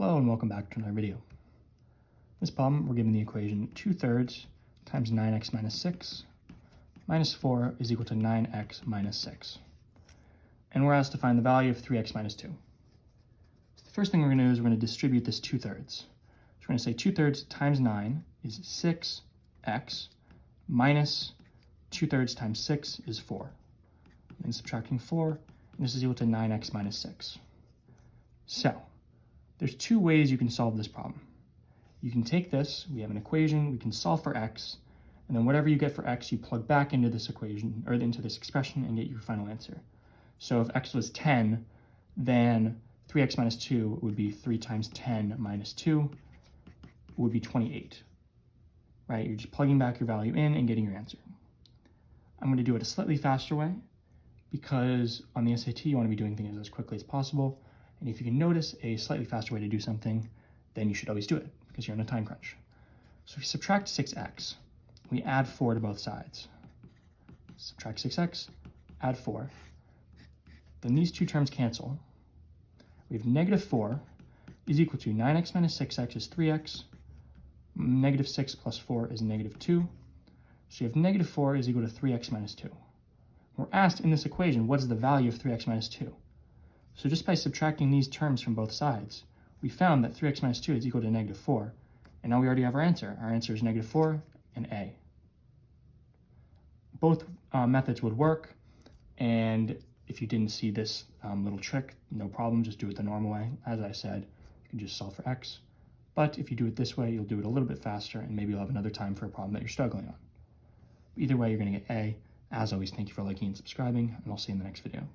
Hello and welcome back to another video. In this problem, we're given the equation 2/3 times 9x minus 6 minus 4 is equal to 9x minus 6. And we're asked to find the value of 3x minus 2. So the first thing we're going to do is we're going to distribute this 2/3. So we're going to say 2/3 times 9 is 6x minus 2/3 times 6 is 4. And subtracting 4, and this is equal to 9x minus 6. So there's two ways you can solve this problem. You can take this, we have an equation, we can solve for x, and then whatever you get for x, you plug back into this equation, or into this expression, and get your final answer. So if x was 10, then 3x minus 2 would be 3 times 10 minus 2 would be 28, right? You're just plugging back your value in and getting your answer. I'm going to do it a slightly faster way, because on the SAT, you want to be doing things as quickly as possible. And if you can notice a slightly faster way to do something, then you should always do it because you're on a time crunch. So if you subtract 6x, we add 4 to both sides. Subtract 6x, add 4. Then these two terms cancel. We have negative 4 is equal to 9x minus 6x is 3x. Negative 6 plus 4 is negative 2. So you have negative 4 is equal to 3x minus 2. We're asked in this equation, what is the value of 3x minus 2? So just by subtracting these terms from both sides, we found that 3x minus 2 is equal to negative 4. And now we already have our answer. Our answer is negative 4 and A. Both methods would work. And if you didn't see this little trick, no problem, just do it the normal way. As I said, you can just solve for x. But if you do it this way, you'll do it a little bit faster, and maybe you'll have another time for a problem that you're struggling on. Either way, you're going to get A. As always, thank you for liking and subscribing, and I'll see you in the next video.